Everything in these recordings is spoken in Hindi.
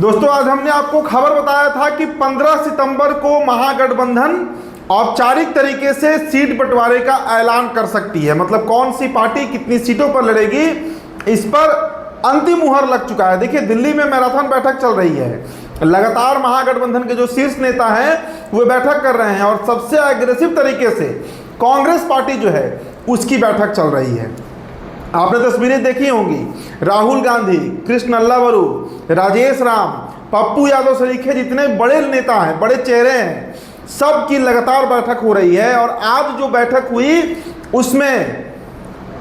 दोस्तों आज हमने आपको खबर बताया था कि 15 सितंबर को महागठबंधन औपचारिक तरीके से सीट बंटवारे का ऐलान कर सकती है। मतलब कौन सी पार्टी कितनी सीटों पर लड़ेगी, इस पर अंतिम मुहर लग चुका है। देखिए दिल्ली में मैराथन बैठक चल रही है, लगातार महागठबंधन के जो शीर्ष नेता हैं वो बैठक कर रहे हैं और सबसे एग्रेसिव तरीके से कांग्रेस पार्टी जो है उसकी बैठक चल रही है। आपने तस्वीरें देखी होंगी, राहुल गांधी, कृष्ण अल्लावरू, राजेश राम, पप्पू यादव सरीखे जितने बड़े नेता हैं, बड़े चेहरे हैं, सब की लगातार बैठक हो रही है। और आज जो बैठक हुई उसमें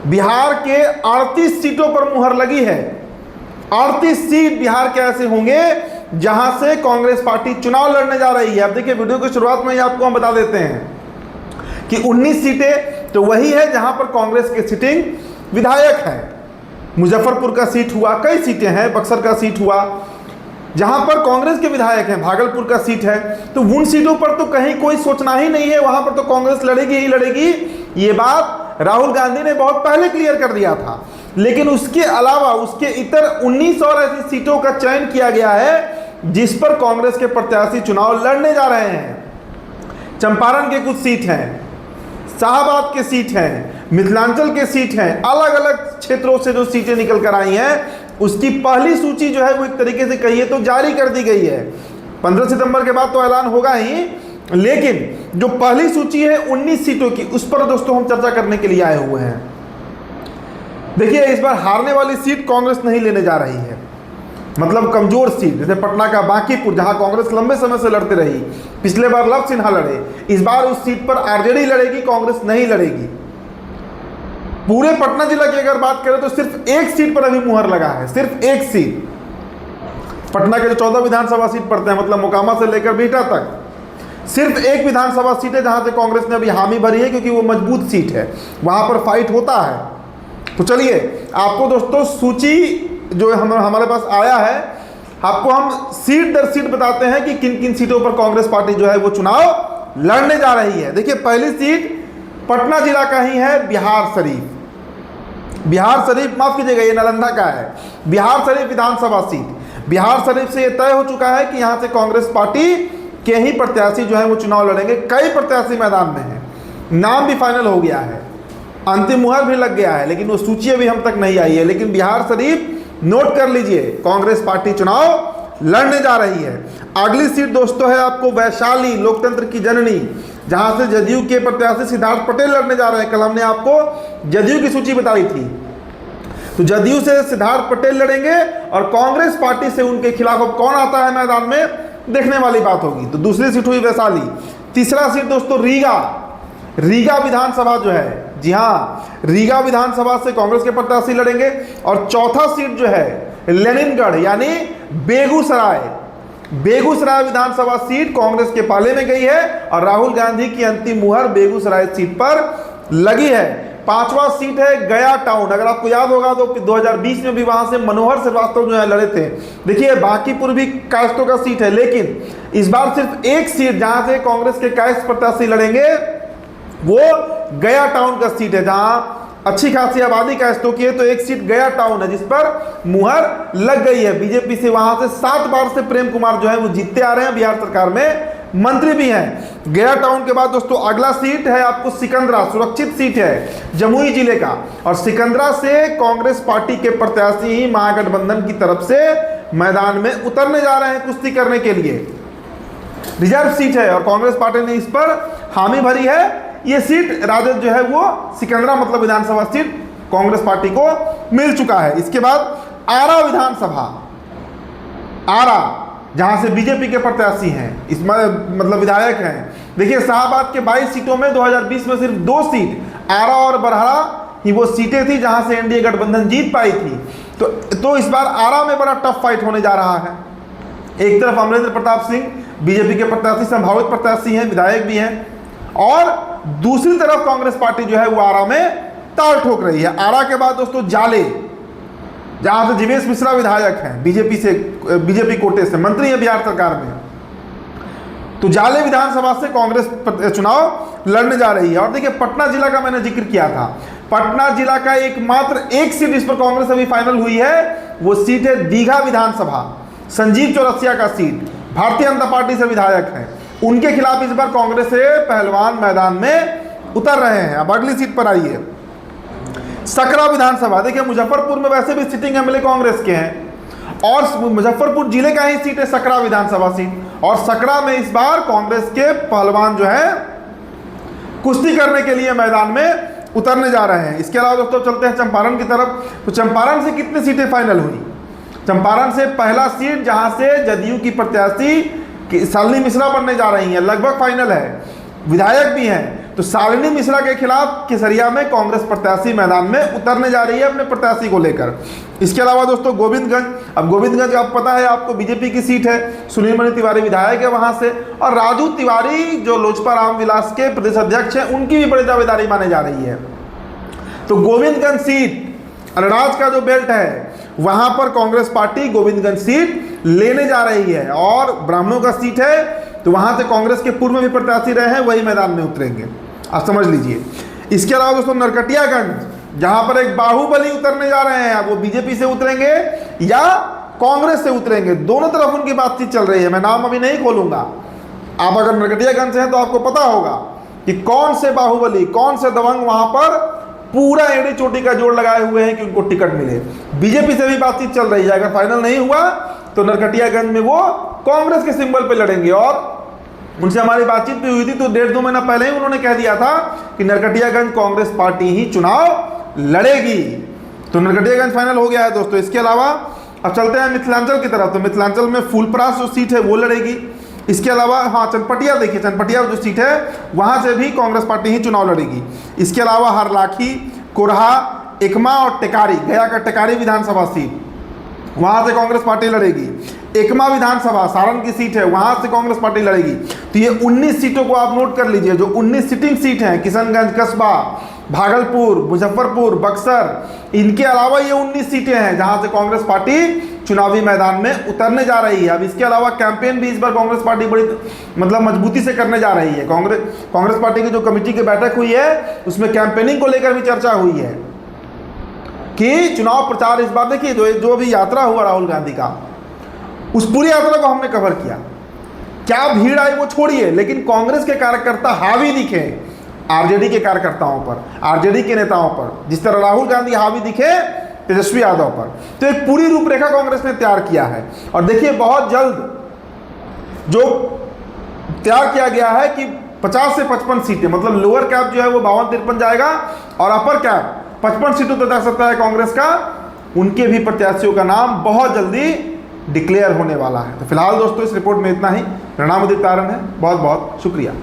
बिहार के 38 सीटों पर मुहर लगी है। 38 सीट बिहार के ऐसे होंगे जहां से कांग्रेस पार्टी चुनाव लड़ने जा रही है। अब देखिए वीडियो की शुरुआत में ही आपको हम बता देते हैं कि 19 सीटें तो वही है जहां पर कांग्रेस के सिटिंग विधायक है। मुजफ्फरपुर का सीट हुआ, कई सीटें हैं, बक्सर का सीट हुआ जहां पर कांग्रेस के विधायक हैं, भागलपुर का सीट है। तो उन सीटों पर तो कहीं कोई सोचना ही नहीं है, वहां पर तो कांग्रेस लड़ेगी ही लड़ेगी। ये बात राहुल गांधी ने बहुत पहले क्लियर कर दिया था। लेकिन उसके अलावा उसके इतर 19 और ऐसी सीटों का चयन किया गया है जिस पर कांग्रेस के प्रत्याशी चुनाव लड़ने जा रहे हैं। चंपारण के कुछ सीट हैं, शाहबाद के सीट हैं, मिथिलांचल के सीट हैं, अलग अलग क्षेत्रों से जो सीटें निकल कर आई हैं उसकी पहली सूची जो है वो एक तरीके से कहिए तो जारी कर दी गई है। 15 सितंबर के बाद तो ऐलान होगा ही, लेकिन जो पहली सूची है 19 सीटों की, उस पर दोस्तों हम चर्चा करने के लिए आए हुए हैं। देखिए इस बार हारने वाली सीट कांग्रेस नहीं लेने जा रही है, मतलब कमजोर सीट जैसे पटना का बांकीपुर जहां कांग्रेस लंबे समय से लड़ते रही, पिछले बार लव सिन्हा लड़े, इस बार उस सीट पर आरजेडी लड़ेगी, कांग्रेस नहीं लड़ेगी। पूरे पटना जिला की अगर बात करें तो सिर्फ एक सीट पर अभी मुहर लगा है, सिर्फ एक सीट। पटना के जो 14 विधानसभा सीट पड़ते हैं, मतलब मोकामा से लेकर बिहटा तक, सिर्फ एक विधानसभा सीट है जहां से कांग्रेस ने अभी हामी भरी है, क्योंकि वो मजबूत सीट है, वहां पर फाइट होता है। तो चलिए आपको दोस्तों सूची जो हमारे पास आया है, आपको हम सीट दर सीट बताते हैं कि किन किन सीटों पर कांग्रेस पार्टी जो है वो चुनाव लड़ने जा रही है। देखिए पहली सीट पटना जिला का ही है, बिहार शरीफ माफ कीजिएगा ये नालंदा का है, बिहार शरीफ विधानसभा सीट। बिहार शरीफ से यह तय हो चुका है कि यहां से कांग्रेस पार्टी के ही प्रत्याशी जो है वो चुनाव लड़ेंगे। कई प्रत्याशी मैदान में हैं, नाम भी फाइनल हो गया है, अंतिम मुहर भी लग गया है, लेकिन वो सूची अभी हम तक नहीं आई है। लेकिन बिहार शरीफ नोट कर लीजिए, कांग्रेस पार्टी चुनाव लड़ने जा रही है। अगली सीट दोस्तों है आपको वैशाली, लोकतंत्र की जननी, जहां से जदयू के प्रत्याशी सिद्धार्थ पटेल लड़ने जा रहे हैं। कल हमने आपको जदयू की सूची बताई थी, तो जदयू से सिद्धार्थ पटेल लड़ेंगे और कांग्रेस पार्टी से उनके खिलाफ अब कौन आता है मैदान में, देखने वाली बात होगी। तो दूसरी सीट हुई वैशाली। तीसरा सीट दोस्तों रीगा विधानसभा जो है, जी हाँ रीगा विधानसभा से कांग्रेस के प्रत्याशी लड़ेंगे। और चौथा सीट जो है लेनिनगढ़ यानी बेगूसराय विधानसभा सीट कांग्रेस के पाले में गई है और राहुल गांधी की अंतिम मुहर बेगूसराय सीट पर लगी है। पांचवा सीट है गया टाउन। अगर आपको याद होगा तो 2020 में भी वहां से मनोहर श्रीवास्तव जो है लड़े थे। देखिए बांकीपुर भी कायस्थों का सीट है, लेकिन इस बार सिर्फ एक सीट जहां से कांग्रेस के कायस्थ प्रत्याशी लड़ेंगे वो गया टाउन का सीट है, जहां अच्छी खासी आबादी कायस्थों की है। तो एक सीट गया टाउन है जिस पर मुहर लग गई है। बीजेपी से वहां से 7 बार से प्रेम कुमार जो है वो जीतते आ रहे हैं, बिहार सरकार में मंत्री भी हैं। गया टाउन के बाद दोस्तों अगला सीट है आपको सिकंदरा, सुरक्षित सीट है जमुई जिले का, और सिकंदरा से कांग्रेस पार्टी के प्रत्याशी ही महागठबंधन की तरफ से मैदान में उतरने जा रहे हैं कुश्ती करने के लिए। रिजर्व सीट है और कांग्रेस पार्टी ने इस पर हामी भरी है। ये सीट राजद जो है वो सिकंदरा मतलब विधानसभा सीट कांग्रेस पार्टी को मिल चुका है। इसके बाद आरा विधानसभा, आरा जहां से बीजेपी के प्रत्याशी हैं, इसमें मतलब विधायक हैं। देखिए शाहबाद के 22 सीटों में 2020 में सिर्फ 2 सीट आरा और बरहरा ही वो सीटें थी जहां से एनडीए गठबंधन जीत पाई थी। तो इस बार आरा में बड़ा टफ फाइट होने जा रहा है। एक तरफ अमरेंद्र प्रताप सिंह बीजेपी के प्रत्याशी, संभावित प्रत्याशी हैं, विधायक भी हैं, और दूसरी तरफ कांग्रेस पार्टी जो है वो आरा में ताल ठोक रही है। आरा के बाद दोस्तों जाले, जहां से जीवेश मिश्रा विधायक हैं, बीजेपी कोटे से मंत्री है बिहार सरकार में। तो जाले विधानसभा से कांग्रेस चुनाव लड़ने जा रही है। और देखिए पटना जिला का मैंने जिक्र किया था, पटना जिला का एकमात्र एक सीट इस पर कांग्रेस अभी फाइनल हुई है, वो सीट है दीघा विधानसभा। संजीव चौरसिया का सीट, भारतीय जनता पार्टी से विधायक हैं, उनके खिलाफ इस बार कांग्रेस से पहलवान मैदान में उतर रहे हैं। अब अगली सीट पर आइए, सकरा विधानसभा। देखिए मुजफ्फरपुर में वैसे भी सिटिंग एमएलए कांग्रेस के हैं और मुजफ्फरपुर जिले का ही सीट है सकरा विधानसभा सीट, और सकरा में इस बार कांग्रेस के पहलवान जो है कुश्ती करने के लिए मैदान में उतरने जा रहे हैं। इसके अलावा दोस्तों चलते हैं चंपारण की तरफ। तो चंपारण से कितनी सीटें फाइनल हुई? चंपारण से पहला सीट जहां से जदयू की प्रत्याशी शालिनी मिश्रा बनने जा रही हैं, लगभग फाइनल है, विधायक भी हैं। तो शालिनी मिश्रा के खिलाफ केसरिया में कांग्रेस प्रत्याशी मैदान में उतरने जा रही है अपने प्रत्याशी को लेकर। इसके अलावा दोस्तों गोविंदगंज, अब गोविंदगंज आप पता है आपको बीजेपी की सीट है, सुनील मणि तिवारी विधायक है वहां से, और राजू तिवारी जो लोजपा रामविलास के प्रदेश अध्यक्ष हैं उनकी भी बड़ी दावेदारी मानी जा रही है। तो गोविंदगंज सीट अनराज का जो बेल्ट है वहां पर कांग्रेस पार्टी गोविंदगंज सीट लेने जा रही है, और ब्राह्मणों का सीट है तो वहां से कांग्रेस के पूर्व में भी प्रत्याशी रहे हैं वही मैदान में उतरेंगे, आप समझ लीजिए। इसके अलावा दोस्तों नरकटियागंज, जहां पर एक बाहुबली उतरने जा रहे हैं, वो बीजेपी से उतरेंगे या कांग्रेस से उतरेंगे, दोनों तरफ उनकी बातचीत चल रही है। मैं नाम अभी नहीं खोलूंगा, आप अगर नरकटियागंज से हैं तो आपको पता होगा कि कौन से बाहुबली, कौन से दबंग वहां पर पूरा एड़ी चोटी का जोड़ लगाए हुए हैं कि उनको टिकट मिले। बीजेपी से भी बातचीत चल रही है, अगर फाइनल नहीं हुआ तो नरकटियागंज में वो कांग्रेस के सिंबल पे लड़ेंगे। और उनसे हमारी बातचीत भी हुई थी तो 1.5-2 महीना पहले ही उन्होंने कह दिया था कि नरकटियागंज कांग्रेस पार्टी ही चुनाव लड़ेगी। तो नरकटियागंज फाइनल हो गया है दोस्तों। इसके अलावा अब चलते हैं मिथिलांचल की तरफ। तो मिथिलांचल में फूलपरास जो सीट है वो लड़ेगी। इसके अलावा हाँ चनपटिया, देखिए चनपटिया जो सीट है वहां से भी कांग्रेस पार्टी ही चुनाव लड़ेगी। इसके अलावा हरलाखी, कोरहा, एकमा और टेकारी, गया का टेकारी विधानसभा सीट, वहां से कांग्रेस पार्टी लड़ेगी। एकमा विधानसभा सारण की सीट है, वहां से कांग्रेस पार्टी लड़ेगी। तो ये 19 सीटों को आप नोट कर लीजिए, जो 19 सिटिंग सीट हैं, किशनगंज कस्बा, भागलपुर, मुजफ्फरपुर, बक्सर, इनके अलावा ये 19 सीटें हैं जहां से कांग्रेस पार्टी चुनावी मैदान में उतरने जा रही है। अब इसके अलावा कैंपेन भी इस बार कांग्रेस पार्टी बड़ी मतलब मजबूती से करने जा रही है। कांग्रेस पार्टी की जो कमेटी की बैठक हुई है उसमें कैंपेनिंग को लेकर भी चर्चा हुई है कि चुनाव प्रचार इस बार, देखिए जो भी यात्रा हुआ राहुल गांधी का, उस पूरी यात्रा को हमने कवर किया। क्या भीड़ आई वो छोड़िए, लेकिन कांग्रेस के कार्यकर्ता हावी दिखे आरजेडी के कार्यकर्ताओं पर, आरजेडी के नेताओं पर, जिस तरह राहुल गांधी हावी दिखे तेजस्वी यादव पर। तो एक पूरी रूपरेखा कांग्रेस ने तैयार किया है। और देखिए बहुत जल्द जो तैयार किया गया है कि 50 से 55 सीटें, मतलब लोअर कैप जो है वो 52-53 जाएगा और अपर कैप 55 सीटों तक जा सकता है कांग्रेस का। उनके भी प्रत्याशियों का नाम बहुत जल्दी डिक्लेयर होने वाला है। तो फिलहाल दोस्तों इस रिपोर्ट में इतना ही। मेरा नाम उदित तारण है, बहुत बहुत शुक्रिया।